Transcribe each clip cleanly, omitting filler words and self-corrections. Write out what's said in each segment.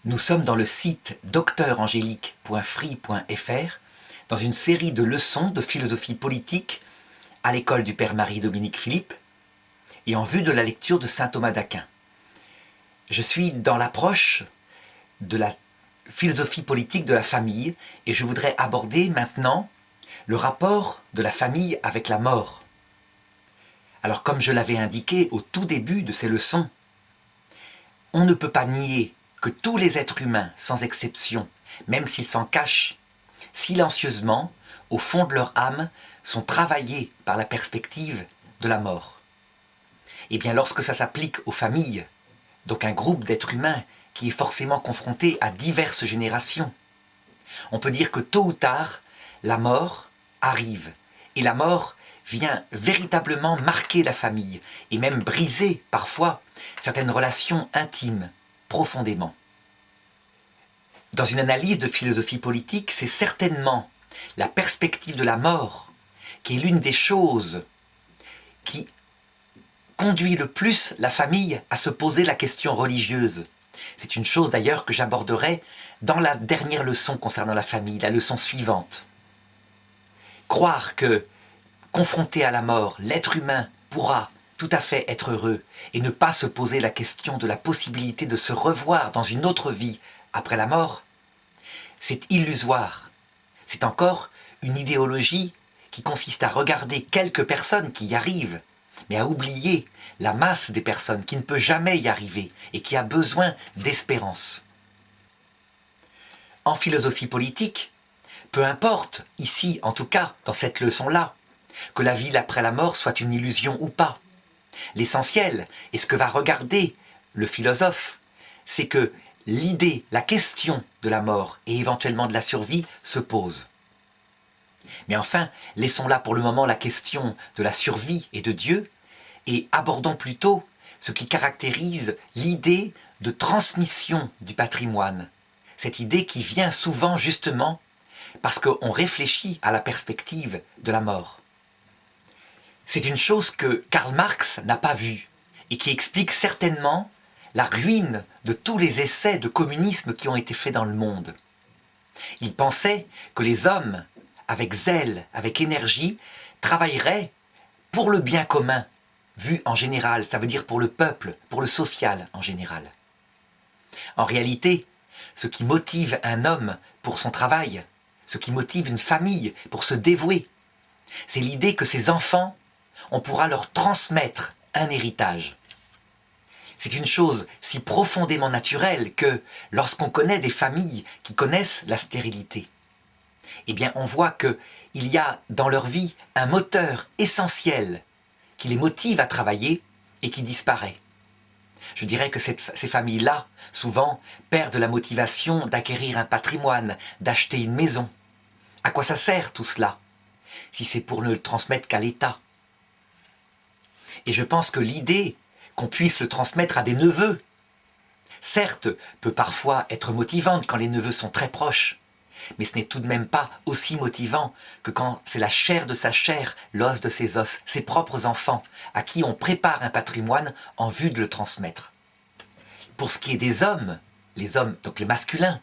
Nous sommes dans le site docteurangélique.free.fr dans une série de leçons de philosophie politique à l'école du Père Marie-Dominique Philippe et en vue de la lecture de saint Thomas d'Aquin. Je suis dans l'approche de la philosophie politique de la famille et je voudrais aborder maintenant le rapport de la famille avec la mort. Alors comme je l'avais indiqué au tout début de ces leçons, on ne peut pas nier que tous les êtres humains, sans exception, même s'ils s'en cachent, silencieusement, au fond de leur âme, sont travaillés par la perspective de la mort. Et bien lorsque ça s'applique aux familles, donc un groupe d'êtres humains qui est forcément confronté à diverses générations, on peut dire que tôt ou tard, la mort arrive. Et la mort vient véritablement marquer la famille et même briser parfois certaines relations intimes, profondément. Dans une analyse de philosophie politique, c'est certainement la perspective de la mort qui est l'une des choses qui conduit le plus la famille à se poser la question religieuse. C'est une chose d'ailleurs que j'aborderai dans la dernière leçon concernant la famille, la leçon suivante. Croire que, confronté à la mort, l'être humain pourra tout à fait être heureux et ne pas se poser la question de la possibilité de se revoir dans une autre vie après la mort, c'est illusoire. C'est encore une idéologie qui consiste à regarder quelques personnes qui y arrivent, mais à oublier la masse des personnes qui ne peut jamais y arriver et qui a besoin d'espérance. En philosophie politique, peu importe, ici en tout cas, dans cette leçon-là, que la vie après la mort soit une illusion ou pas. L'essentiel, et ce que va regarder le philosophe, c'est que l'idée, la question de la mort et éventuellement de la survie se pose. Mais enfin, laissons là pour le moment la question de la survie et de Dieu et abordons plutôt ce qui caractérise l'idée de transmission du patrimoine. Cette idée qui vient souvent justement parce qu'on réfléchit à la perspective de la mort. C'est une chose que Karl Marx n'a pas vue et qui explique certainement la ruine de tous les essais de communisme qui ont été faits dans le monde. Il pensait que les hommes, avec zèle, avec énergie, travailleraient pour le bien commun, vu en général, ça veut dire pour le peuple, pour le social en général. En réalité, ce qui motive un homme pour son travail, ce qui motive une famille pour se dévouer, c'est l'idée que ses enfants, on pourra leur transmettre un héritage. C'est une chose si profondément naturelle que lorsqu'on connaît des familles qui connaissent la stérilité, eh bien on voit qu'il y a dans leur vie un moteur essentiel qui les motive à travailler et qui disparaît. Je dirais que ces familles-là, souvent, perdent la motivation d'acquérir un patrimoine, d'acheter une maison. À quoi ça sert tout cela, si c'est pour ne le transmettre qu'à l'État? Et je pense que l'idée qu'on puisse le transmettre à des neveux, certes, peut parfois être motivante quand les neveux sont très proches, mais ce n'est tout de même pas aussi motivant que quand c'est la chair de sa chair, l'os de ses os, ses propres enfants, à qui on prépare un patrimoine en vue de le transmettre. Pour ce qui est des hommes, les hommes, donc les masculins,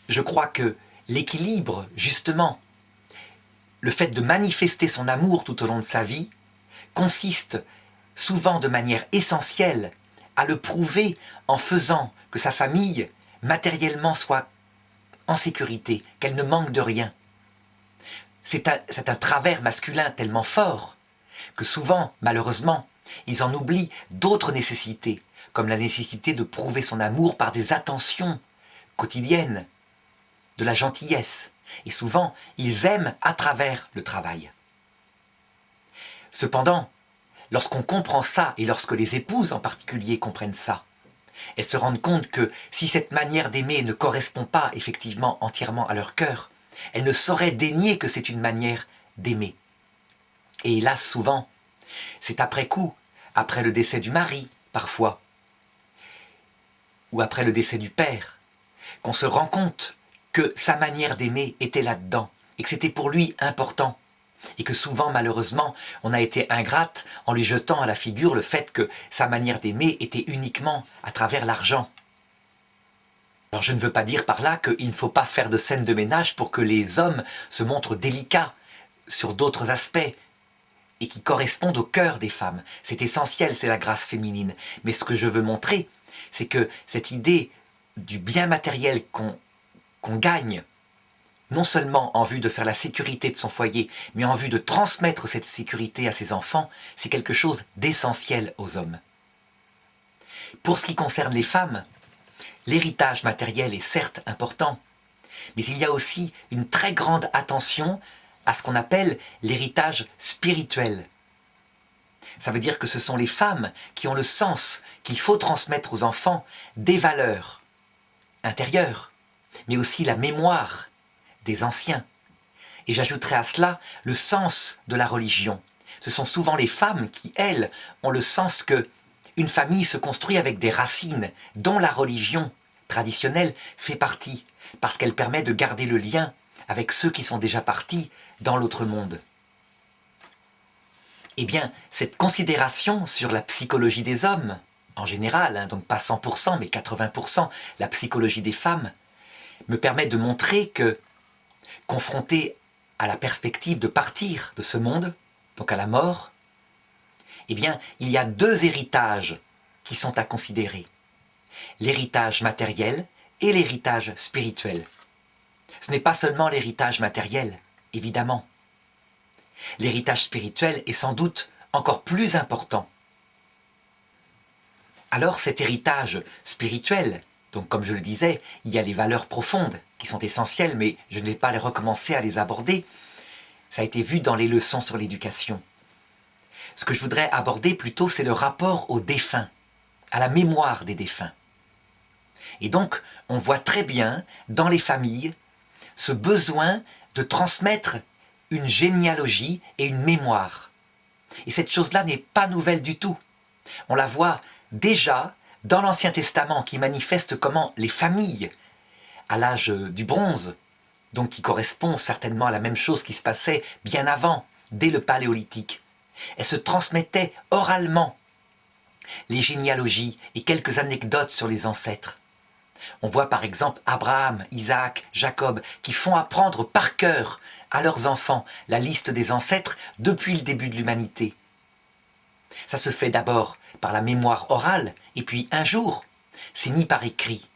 je crois que l'équilibre, justement, le fait de manifester son amour tout au long de sa vie, consiste souvent de manière essentielle à le prouver en faisant que sa famille matériellement soit en sécurité, qu'elle ne manque de rien. C'est un travers masculin tellement fort que souvent, malheureusement, ils en oublient d'autres nécessités, comme la nécessité de prouver son amour par des attentions quotidiennes, de la gentillesse. Et souvent, ils aiment à travers le travail. Cependant, lorsqu'on comprend ça, et lorsque les épouses en particulier comprennent ça, elles se rendent compte que si cette manière d'aimer ne correspond pas effectivement entièrement à leur cœur, elles ne sauraient dénier que c'est une manière d'aimer. Et hélas, souvent, c'est après coup, après le décès du mari, parfois, ou après le décès du père, qu'on se rend compte que sa manière d'aimer était là-dedans, et que c'était pour lui important. Et que souvent, malheureusement, on a été ingrate en lui jetant à la figure le fait que sa manière d'aimer était uniquement à travers l'argent. Alors je ne veux pas dire par là qu'il ne faut pas faire de scène de ménage pour que les hommes se montrent délicats sur d'autres aspects et qui correspondent au cœur des femmes. C'est essentiel, c'est la grâce féminine. Mais ce que je veux montrer, c'est que cette idée du bien matériel qu'on gagne, non seulement en vue de faire la sécurité de son foyer, mais en vue de transmettre cette sécurité à ses enfants, c'est quelque chose d'essentiel aux hommes. Pour ce qui concerne les femmes, l'héritage matériel est certes important, mais il y a aussi une très grande attention à ce qu'on appelle l'héritage spirituel. Ça veut dire que ce sont les femmes qui ont le sens qu'il faut transmettre aux enfants des valeurs intérieures, mais aussi la mémoire des anciens. Et j'ajouterai à cela le sens de la religion. Ce sont souvent les femmes qui, elles, ont le sens que une famille se construit avec des racines dont la religion traditionnelle fait partie, parce qu'elle permet de garder le lien avec ceux qui sont déjà partis dans l'autre monde. Eh bien, cette considération sur la psychologie des hommes, en général, donc pas 100%, mais 80%, la psychologie des femmes, me permet de montrer que, confronté à la perspective de partir de ce monde, donc à la mort, eh bien, il y a deux héritages qui sont à considérer. L'héritage matériel et l'héritage spirituel. Ce n'est pas seulement l'héritage matériel, évidemment. L'héritage spirituel est sans doute encore plus important. Alors cet héritage spirituel, donc comme je le disais, il y a les valeurs profondes qui sont essentielles, mais je ne vais pas les recommencer à les aborder. Ça a été vu dans les leçons sur l'éducation. Ce que je voudrais aborder plutôt, c'est le rapport aux défunts, à la mémoire des défunts. Et donc, on voit très bien dans les familles ce besoin de transmettre une généalogie et une mémoire. Et cette chose-là n'est pas nouvelle du tout. On la voit déjà dans l'Ancien Testament qui manifeste comment les familles, à l'âge du bronze, donc qui correspond certainement à la même chose qui se passait bien avant, dès le Paléolithique, elles se transmettaient oralement les généalogies et quelques anecdotes sur les ancêtres. On voit par exemple Abraham, Isaac, Jacob qui font apprendre par cœur à leurs enfants la liste des ancêtres depuis le début de l'humanité. Ça se fait d'abord par la mémoire orale et puis un jour, c'est mis par écrit.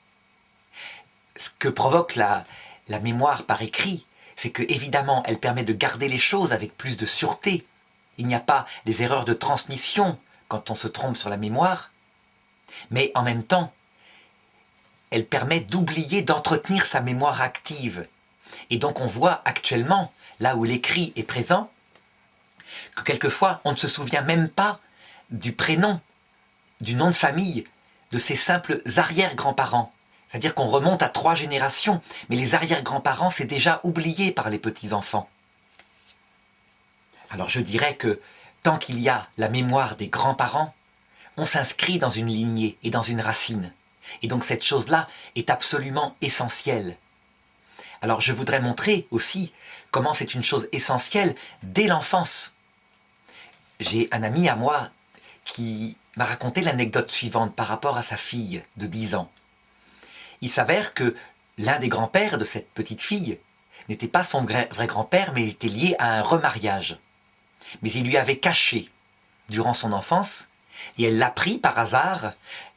Ce que provoque la mémoire par écrit, c'est que évidemment elle permet de garder les choses avec plus de sûreté. Il n'y a pas les erreurs de transmission quand on se trompe sur la mémoire, mais en même temps, elle permet d'oublier, d'entretenir sa mémoire active. Et donc on voit actuellement, là où l'écrit est présent, que quelquefois on ne se souvient même pas du prénom, du nom de famille, de ses simples arrière-grands-parents. C'est-à-dire qu'on remonte à 3 générations, mais les arrière-grands-parents, c'est déjà oublié par les petits-enfants. Alors je dirais que tant qu'il y a la mémoire des grands-parents, on s'inscrit dans une lignée et dans une racine. Et donc cette chose-là est absolument essentielle. Alors je voudrais montrer aussi comment c'est une chose essentielle dès l'enfance. J'ai un ami à moi qui m'a raconté l'anecdote suivante par rapport à sa fille de 10 ans. Il s'avère que l'un des grands-pères de cette petite fille n'était pas son vrai grand-père, mais était lié à un remariage. Mais il lui avait caché, durant son enfance, et elle l'apprit par hasard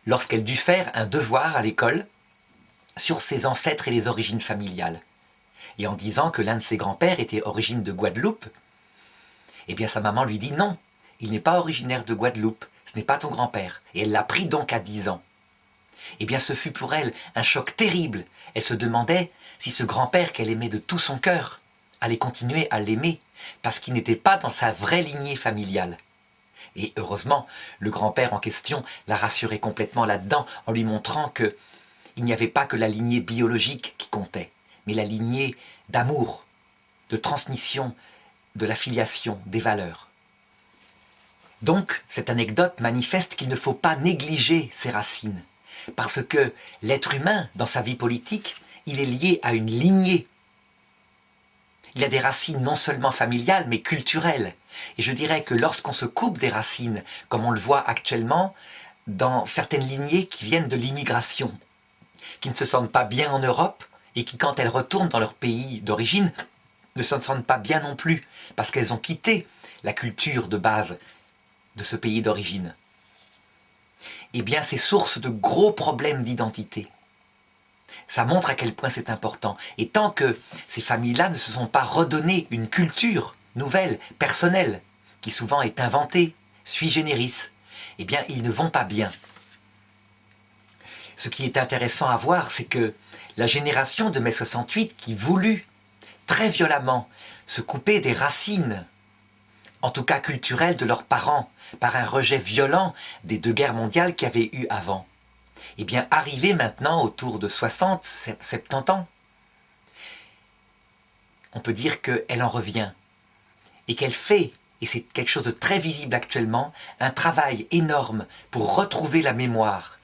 lorsqu'elle dut faire un devoir à l'école sur ses ancêtres et les origines familiales. Et en disant que l'un de ses grands-pères était originaire de Guadeloupe, eh bien sa maman lui dit non, il n'est pas originaire de Guadeloupe, ce n'est pas ton grand-père. Et elle l'apprit donc à 10 ans. Eh bien ce fut pour elle un choc terrible. Elle se demandait si ce grand-père qu'elle aimait de tout son cœur allait continuer à l'aimer, parce qu'il n'était pas dans sa vraie lignée familiale. Et heureusement, le grand-père en question l'a rassuré complètement là-dedans en lui montrant qu'il n'y avait pas que la lignée biologique qui comptait, mais la lignée d'amour, de transmission, de la filiation, des valeurs. Donc, cette anecdote manifeste qu'il ne faut pas négliger ses racines, parce que l'être humain, dans sa vie politique, il est lié à une lignée. Il y a des racines non seulement familiales, mais culturelles. Et je dirais que lorsqu'on se coupe des racines, comme on le voit actuellement, dans certaines lignées qui viennent de l'immigration, qui ne se sentent pas bien en Europe et qui, quand elles retournent dans leur pays d'origine, ne se sentent pas bien non plus, parce qu'elles ont quitté la culture de base de ce pays d'origine. Eh bien, c'est source de gros problèmes d'identité. Ça montre à quel point c'est important. Et tant que ces familles-là ne se sont pas redonnées une culture nouvelle, personnelle, qui souvent est inventée, sui generis, eh bien, ils ne vont pas bien. Ce qui est intéressant à voir, c'est que la génération de mai 68 qui voulut très violemment se couper des racines, en tout cas culturelles, de leurs parents, par un rejet violent des 2 guerres mondiales qu'il y avait eu avant, eh bien, arrivé maintenant autour de 60, 70 ans, on peut dire qu'elle en revient et qu'elle fait, et c'est quelque chose de très visible actuellement, un travail énorme pour retrouver la mémoire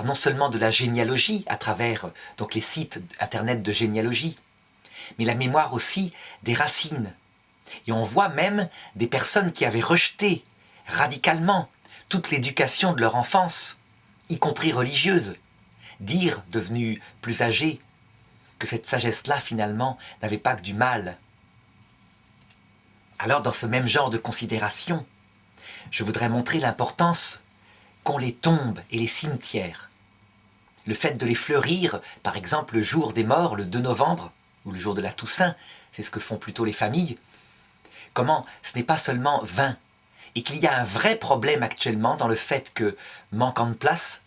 non seulement de la généalogie à travers donc les sites internet de généalogie, mais la mémoire aussi des racines. Et on voit même des personnes qui avaient rejeté radicalement toute l'éducation de leur enfance, y compris religieuse, dire, devenus plus âgés, que cette sagesse-là, finalement, n'avait pas que du mal. Alors, dans ce même genre de considération, je voudrais montrer l'importance qu'ont les tombes et les cimetières. Le fait de les fleurir, par exemple, le jour des morts, le 2 novembre, ou le jour de la Toussaint, c'est ce que font plutôt les familles, comment ce n'est pas seulement vain, et qu'il y a un vrai problème actuellement dans le fait que, manquant de place,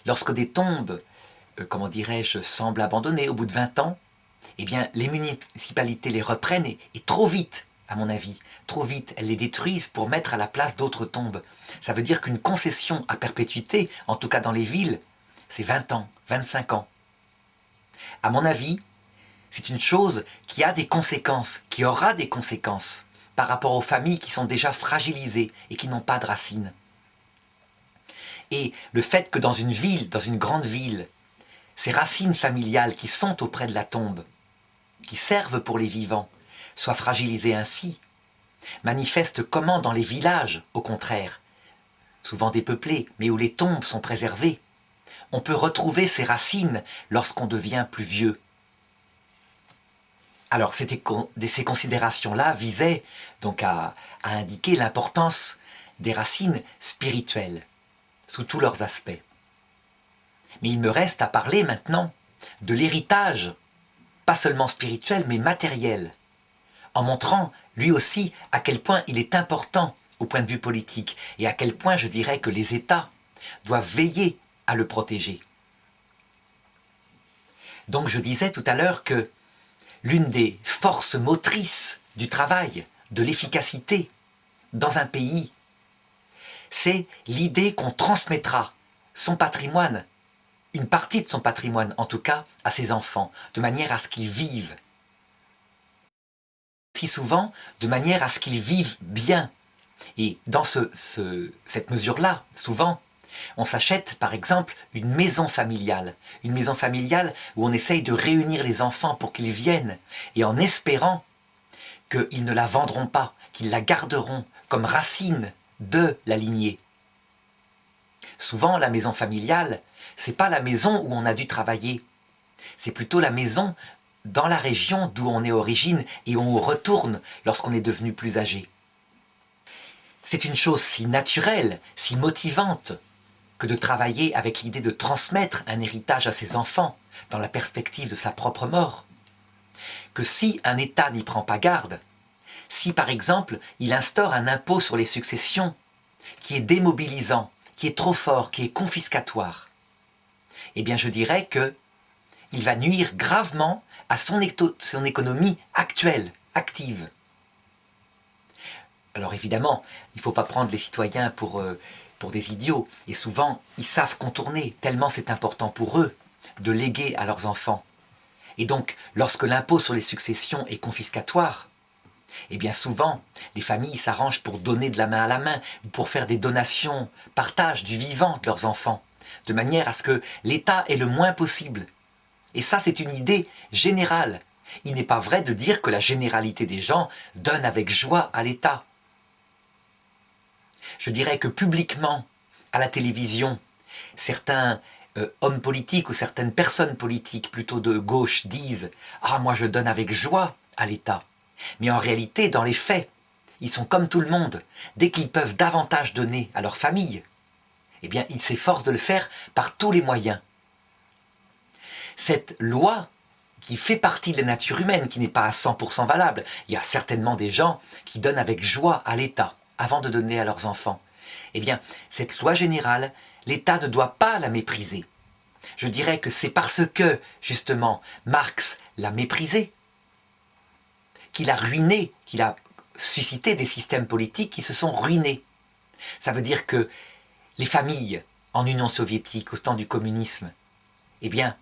lorsque des tombes, comment dirais-je, semblent abandonnées au bout de 20 ans, eh bien, les municipalités les reprennent et trop vite, à mon avis, trop vite, elles les détruisent pour mettre à la place d'autres tombes. Ça veut dire qu'une concession à perpétuité, en tout cas dans les villes, c'est 20 ans, 25 ans. À mon avis, c'est une chose qui a des conséquences, qui aura des conséquences par rapport aux familles qui sont déjà fragilisées et qui n'ont pas de racines. Et le fait que dans une ville, dans une grande ville, ces racines familiales qui sont auprès de la tombe, qui servent pour les vivants, soient fragilisées ainsi, manifeste comment dans les villages, au contraire, souvent dépeuplés, mais où les tombes sont préservées, on peut retrouver ces racines lorsqu'on devient plus vieux. Alors ces considérations-là visaient donc à indiquer l'importance des racines spirituelles, sous tous leurs aspects. Mais il me reste à parler maintenant de l'héritage, pas seulement spirituel, mais matériel, en montrant lui aussi à quel point il est important au point de vue politique et à quel point je dirais que les États doivent veiller à le protéger. Donc je disais tout à l'heure que l'une des forces motrices du travail, de l'efficacité dans un pays, c'est l'idée qu'on transmettra son patrimoine, une partie de son patrimoine en tout cas, à ses enfants, de manière à ce qu'ils vivent. Si souvent, de manière à ce qu'ils vivent bien. Et dans cette mesure-là, souvent, on s'achète par exemple une maison familiale où on essaye de réunir les enfants pour qu'ils viennent, et en espérant qu'ils ne la vendront pas, qu'ils la garderont comme racine de la lignée. Souvent, la maison familiale, c'est pas la maison où on a dû travailler, c'est plutôt la maison dans la région d'où on est origine et où on retourne lorsqu'on est devenu plus âgé. C'est une chose si naturelle, si motivante, que de travailler avec l'idée de transmettre un héritage à ses enfants dans la perspective de sa propre mort. Que si un État n'y prend pas garde, si par exemple il instaure un impôt sur les successions qui est démobilisant, qui est trop fort, qui est confiscatoire, eh bien je dirais qu'il va nuire gravement à son économie actuelle, active. Alors évidemment, il ne faut pas prendre les citoyens pour des idiots, et souvent ils savent contourner, tellement c'est important pour eux de léguer à leurs enfants. Et donc, lorsque l'impôt sur les successions est confiscatoire, eh bien souvent, les familles s'arrangent pour donner de la main à la main, ou pour faire des donations, partage du vivant de leurs enfants, de manière à ce que l'État ait le moins possible. Et ça, c'est une idée générale. Il n'est pas vrai de dire que la généralité des gens donne avec joie à l'État. Je dirais que publiquement, à la télévision, certains hommes politiques ou certaines personnes politiques plutôt de gauche disent « Ah, moi je donne avec joie à l'État ». Mais en réalité, dans les faits, ils sont comme tout le monde. Dès qu'ils peuvent davantage donner à leur famille, eh bien, ils s'efforcent de le faire par tous les moyens. Cette loi qui fait partie de la nature humaine, qui n'est pas à 100% valable, il y a certainement des gens qui donnent avec joie à l'État avant de donner à leurs enfants. Eh bien, cette loi générale, l'État ne doit pas la mépriser. Je dirais que c'est parce que, justement, Marx l'a méprisée, qu'il a ruiné, qu'il a suscité des systèmes politiques qui se sont ruinés. Ça veut dire que les familles en Union soviétique, au temps du communisme, eh bien,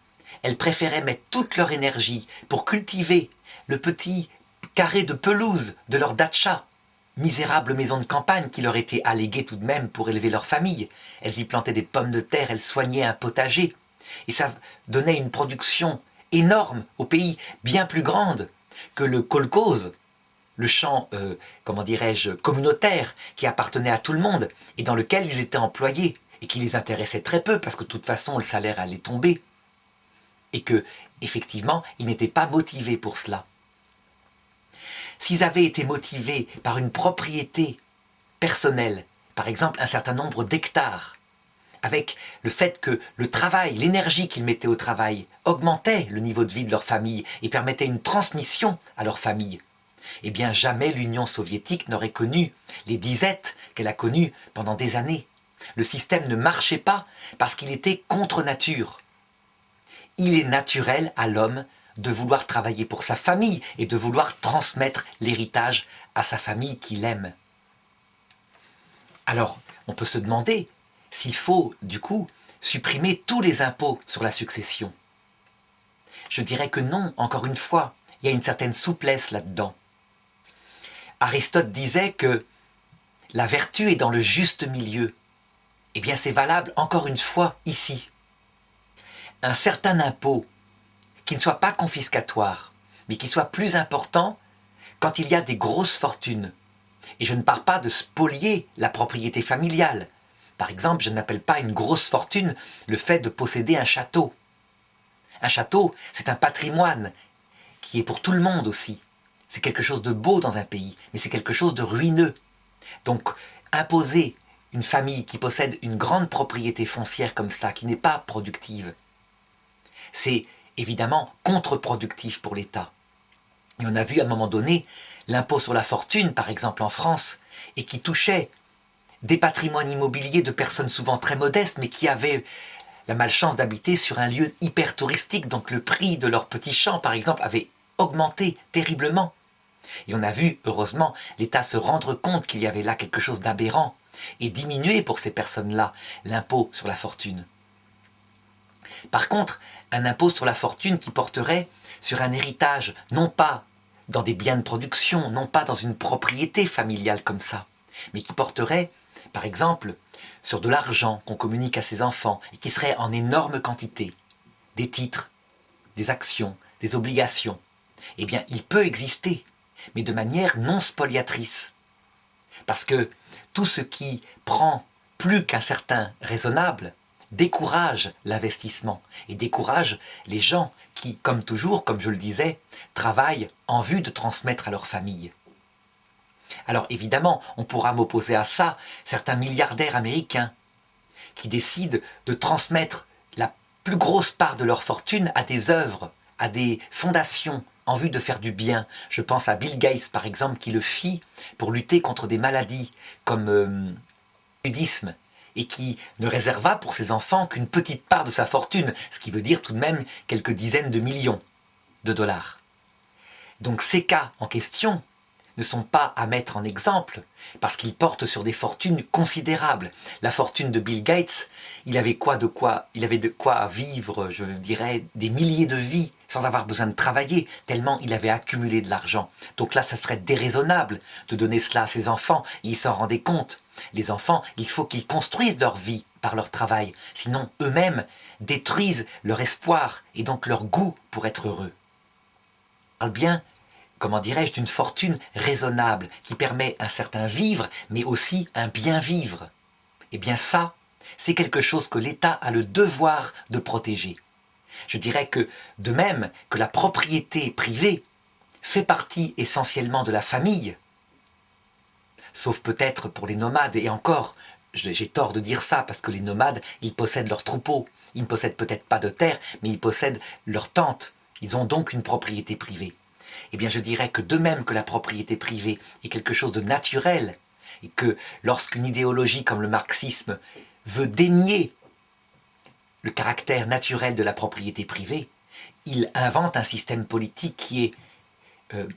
elles préféraient mettre toute leur énergie pour cultiver le petit carré de pelouse de leur datcha, misérable maison de campagne qui leur était alléguée tout de même pour élever leur famille. Elles y plantaient des pommes de terre, elles soignaient un potager. Et ça donnait une production énorme au pays, bien plus grande que le kolkhoz, le champ, comment dirais-je, communautaire qui appartenait à tout le monde et dans lequel ils étaient employés et qui les intéressait très peu parce que de toute façon le salaire allait tomber et que, effectivement, ils n'étaient pas motivés pour cela. S'ils avaient été motivés par une propriété personnelle, par exemple un certain nombre d'hectares, avec le fait que le travail, l'énergie qu'ils mettaient au travail augmentait le niveau de vie de leur famille et permettait une transmission à leur famille, eh bien jamais l'Union soviétique n'aurait connu les disettes qu'elle a connues pendant des années. Le système ne marchait pas parce qu'il était contre nature. Il est naturel à l'homme de vouloir travailler pour sa famille et de vouloir transmettre l'héritage à sa famille qu'il aime. Alors, on peut se demander s'il faut, du coup, supprimer tous les impôts sur la succession. Je dirais que non, encore une fois, il y a une certaine souplesse là-dedans. Aristote disait que la vertu est dans le juste milieu. Eh bien, c'est valable, encore une fois, ici. Un certain impôt qui ne soit pas confiscatoire, mais qui soit plus important quand il y a des grosses fortunes. Et je ne parle pas de spolier la propriété familiale. Par exemple, je n'appelle pas une grosse fortune le fait de posséder un château. Un château, c'est un patrimoine qui est pour tout le monde aussi. C'est quelque chose de beau dans un pays, mais c'est quelque chose de ruineux. Donc, imposer une famille qui possède une grande propriété foncière comme ça, qui n'est pas productive, c'est évidemment contre-productif pour l'État. Et on a vu à un moment donné l'impôt sur la fortune, par exemple en France, et qui touchait des patrimoines immobiliers de personnes souvent très modestes, mais qui avaient la malchance d'habiter sur un lieu hyper touristique, donc le prix de leur petit champ, par exemple, avait augmenté terriblement. Et on a vu, heureusement, l'État se rendre compte qu'il y avait là quelque chose d'aberrant et diminuer pour ces personnes-là l'impôt sur la fortune. Par contre, un impôt sur la fortune qui porterait sur un héritage, non pas dans des biens de production, non pas dans une propriété familiale comme ça, mais qui porterait, par exemple, sur de l'argent qu'on communique à ses enfants et qui serait en énorme quantité, des titres, des actions, des obligations, eh bien, il peut exister, mais de manière non spoliatrice. Parce que tout ce qui prend plus qu'un certain raisonnable décourage l'investissement et décourage les gens qui, comme toujours, comme je le disais, travaillent en vue de transmettre à leur famille. Alors évidemment, on pourra m'opposer à ça certains milliardaires américains qui décident de transmettre la plus grosse part de leur fortune à des œuvres, à des fondations en vue de faire du bien. Je pense à Bill Gates par exemple qui le fit pour lutter contre des maladies comme le paludisme et qui ne réserva pour ses enfants qu'une petite part de sa fortune, ce qui veut dire tout de même quelques dizaines de millions de dollars. Donc ces cas en question ne sont pas à mettre en exemple parce qu'ils portent sur des fortunes considérables. La fortune de Bill Gates, il avait de quoi vivre, je dirais, des milliers de vies sans avoir besoin de travailler, tellement il avait accumulé de l'argent. Donc là, ça serait déraisonnable de donner cela à ses enfants, et ils s'en rendaient compte. Les enfants, il faut qu'ils construisent leur vie par leur travail, sinon eux-mêmes détruisent leur espoir et donc leur goût pour être heureux. On parle bien, comment dirais-je, d'une fortune raisonnable qui permet un certain vivre, mais aussi un bien vivre. Et bien ça, c'est quelque chose que l'État a le devoir de protéger. Je dirais que, de même que la propriété privée fait partie essentiellement de la famille, sauf peut-être pour les nomades, et encore, j'ai tort de dire ça, parce que les nomades, ils possèdent leurs troupeaux, ils ne possèdent peut-être pas de terre, mais ils possèdent leurs tentes, ils ont donc une propriété privée. Eh bien je dirais que de même que la propriété privée est quelque chose de naturel, et que lorsqu'une idéologie comme le marxisme veut dénier le caractère naturel de la propriété privée, il invente un système politique qui est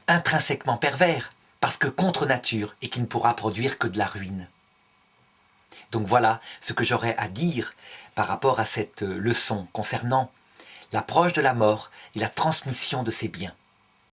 intrinsèquement pervers, parce que contre nature et qui ne pourra produire que de la ruine. Donc voilà ce que j'aurais à dire par rapport à cette leçon concernant l'approche de la mort et la transmission de ses biens.